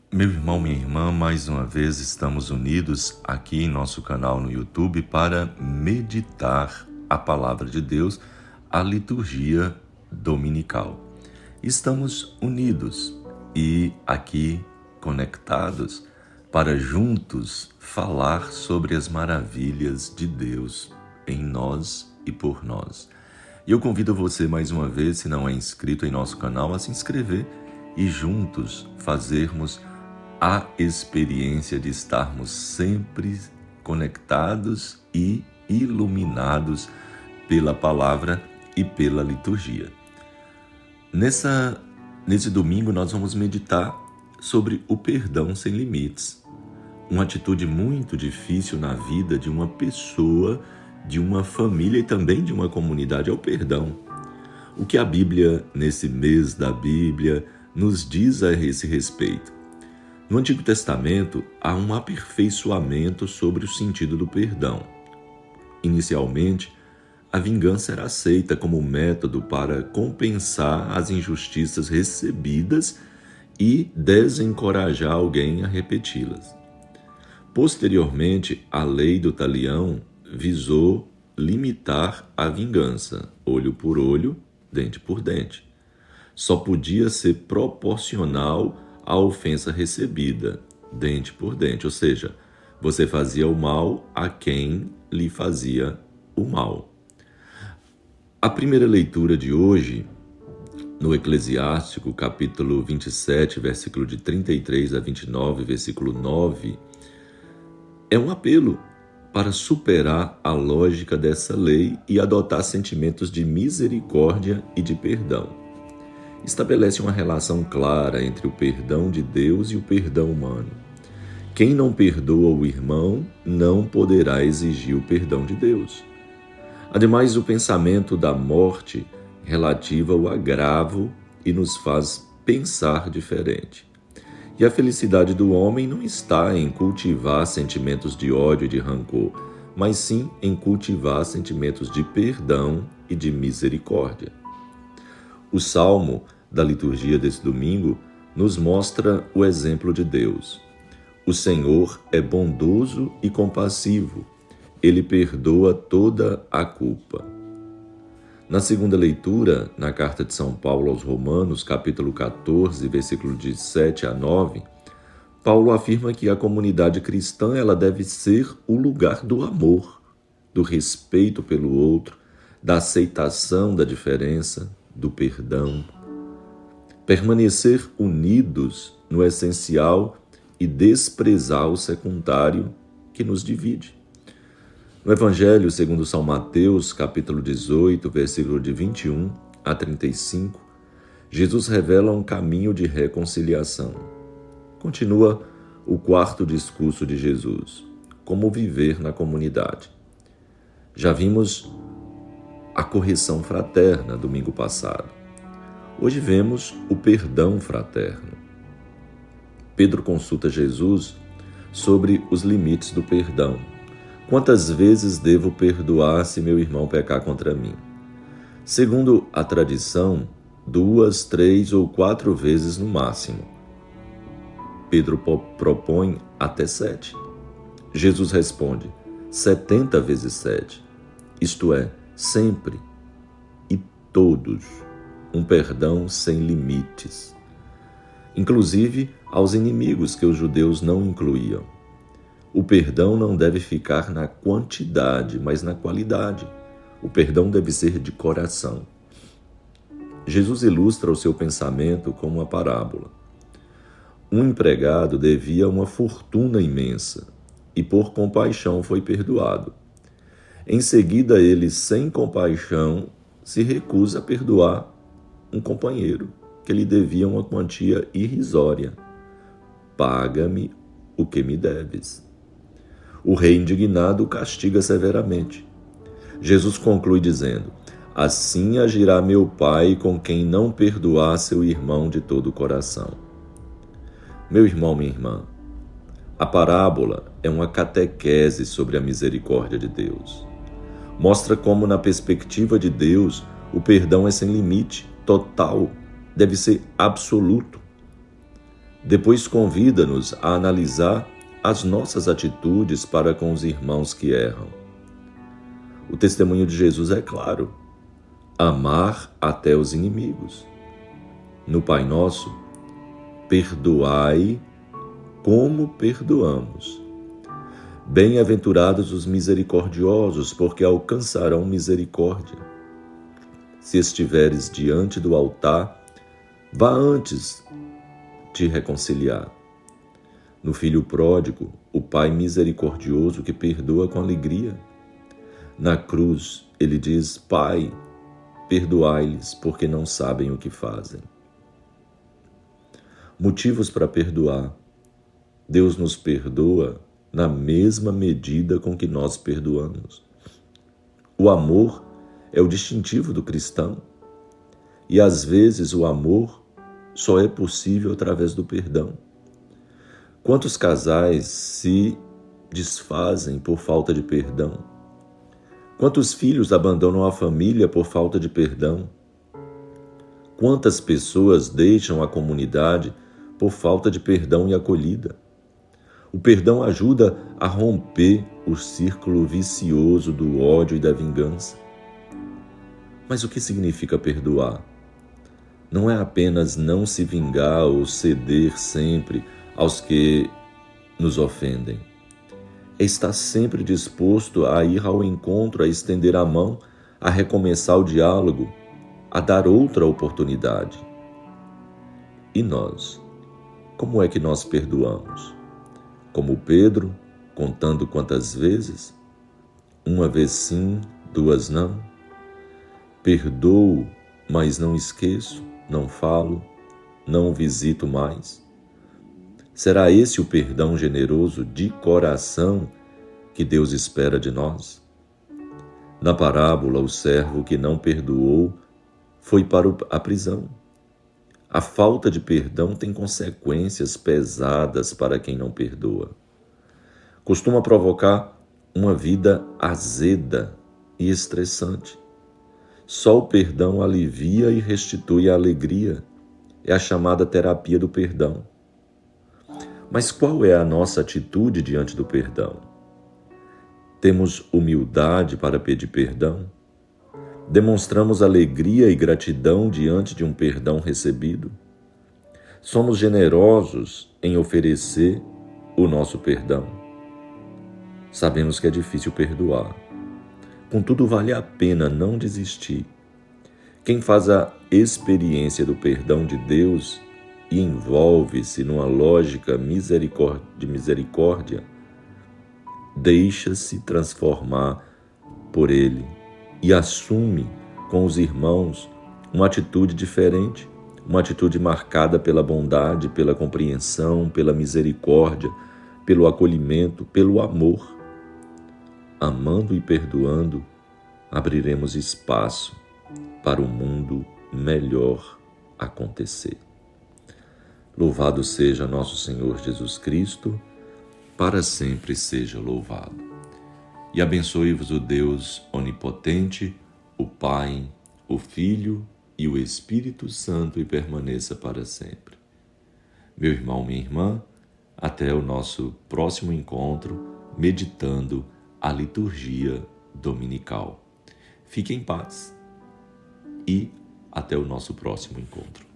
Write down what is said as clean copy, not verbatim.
Meu irmão, minha irmã, mais uma vez estamos unidos aqui em nosso canal no YouTube para meditar a palavra de Deus, a liturgia dominical. Estamos unidos e aqui conectados para juntos falar sobre as maravilhas de Deus em nós e por nós. E eu convido você mais uma vez, se não é inscrito em nosso canal, a se inscrever e juntos fazermos a experiência de estarmos sempre conectados e iluminados pela palavra e pela liturgia. Nesse domingo nós vamos meditar sobre o perdão sem limites. Uma atitude muito difícil na vida de uma pessoa, de uma família e também de uma comunidade é o perdão. O que a Bíblia, nesse mês da Bíblia, nos diz a esse respeito? No Antigo Testamento, há um aperfeiçoamento sobre o sentido do perdão. Inicialmente, a vingança era aceita como método para compensar as injustiças recebidas e desencorajar alguém a repeti-las. Posteriormente, a lei do talião visou limitar a vingança, olho por olho, dente por dente. Só podia ser proporcional à ofensa recebida, dente por dente, ou seja, você fazia o mal a quem lhe fazia o mal. A primeira leitura de hoje, no Eclesiástico, capítulo 27, versículo de 33 a 29, versículo 9, é um apelo para superar a lógica dessa lei e adotar sentimentos de misericórdia e de perdão. Estabelece uma relação clara entre o perdão de Deus e o perdão humano. Quem não perdoa o irmão não poderá exigir o perdão de Deus. Ademais, o pensamento da morte relativa ao agravo e nos faz pensar diferente. E a felicidade do homem não está em cultivar sentimentos de ódio e de rancor, mas sim em cultivar sentimentos de perdão e de misericórdia. O salmo da liturgia desse domingo nos mostra o exemplo de Deus. O Senhor é bondoso e compassivo. Ele perdoa toda a culpa. Na segunda leitura, na carta de São Paulo aos Romanos, capítulo 14, versículo de 7 a 9, Paulo afirma que a comunidade cristã ela deve ser o lugar do amor, do respeito pelo outro, da aceitação da diferença, do perdão. Permanecer unidos no essencial e desprezar o secundário que nos divide. No Evangelho segundo São Mateus, capítulo 18, versículo de 21 a 35, Jesus revela um caminho de reconciliação. Continua o quarto discurso de Jesus, como viver na comunidade. Já vimos a correção fraterna domingo passado. Hoje vemos o perdão fraterno. Pedro consulta Jesus sobre os limites do perdão. Quantas vezes devo perdoar se meu irmão pecar contra mim? Segundo a tradição, 2, 3 ou 4 vezes no máximo. Pedro propõe até 7. Jesus responde 70 vezes 7. Isto é, sempre e todos, um perdão sem limites. Inclusive aos inimigos que os judeus não incluíam. O perdão não deve ficar na quantidade, mas na qualidade. O perdão deve ser de coração. Jesus ilustra o seu pensamento com uma parábola. Um empregado devia uma fortuna imensa e por compaixão foi perdoado. Em seguida, ele, sem compaixão, se recusa a perdoar um companheiro que lhe devia uma quantia irrisória. Paga-me o que me deves. O rei indignado o castiga severamente. Jesus conclui dizendo: assim agirá meu Pai com quem não perdoar seu irmão de todo o coração. Meu irmão, minha irmã, a parábola é uma catequese sobre a misericórdia de Deus. Mostra como, na perspectiva de Deus, o perdão é sem limite, total, deve ser absoluto. Depois convida-nos a analisar as nossas atitudes para com os irmãos que erram. O testemunho de Jesus é claro: amar até os inimigos. No Pai Nosso, perdoai como perdoamos. Bem-aventurados os misericordiosos, porque alcançarão misericórdia. Se estiveres diante do altar, vá antes te reconciliar. No Filho Pródigo, o Pai misericordioso que perdoa com alegria. Na cruz, ele diz: Pai, perdoai-lhes, porque não sabem o que fazem. Motivos para perdoar. Deus nos perdoa na mesma medida com que nós perdoamos. O amor é o distintivo do cristão. E às vezes o amor só é possível através do perdão. Quantos casais se desfazem por falta de perdão? Quantos filhos abandonam a família por falta de perdão? Quantas pessoas deixam a comunidade por falta de perdão e acolhida? O perdão ajuda a romper o círculo vicioso do ódio e da vingança. Mas o que significa perdoar? Não é apenas não se vingar ou ceder sempre aos que nos ofendem. É estar sempre disposto a ir ao encontro, a estender a mão, a recomeçar o diálogo, a dar outra oportunidade. E nós? Como é que nós perdoamos? Como Pedro, contando quantas vezes? Uma vez sim, duas não? Perdoo, mas não esqueço, não falo, não visito mais? Será esse o perdão generoso de coração que Deus espera de nós? Na parábola, o servo que não perdoou foi para a prisão. A falta de perdão tem consequências pesadas para quem não perdoa. Costuma provocar uma vida azeda e estressante. Só o perdão alivia e restitui a alegria. É a chamada terapia do perdão. Mas qual é a nossa atitude diante do perdão? Temos humildade para pedir perdão? Demonstramos alegria e gratidão diante de um perdão recebido? Somos generosos em oferecer o nosso perdão? Sabemos que é difícil perdoar. Contudo, vale a pena não desistir. Quem faz a experiência do perdão de Deus e envolve-se numa lógica de misericórdia, deixa-se transformar por Ele e assume com os irmãos uma atitude diferente, uma atitude marcada pela bondade, pela compreensão, pela misericórdia, pelo acolhimento, pelo amor. Amando e perdoando, abriremos espaço para o mundo melhor acontecer. Louvado seja nosso Senhor Jesus Cristo, para sempre seja louvado. E abençoe-vos o Deus onipotente, o Pai, o Filho e o Espírito Santo, e permaneça para sempre. Meu irmão, minha irmã, até o nosso próximo encontro, meditando a liturgia dominical. Fique em paz e até o nosso próximo encontro.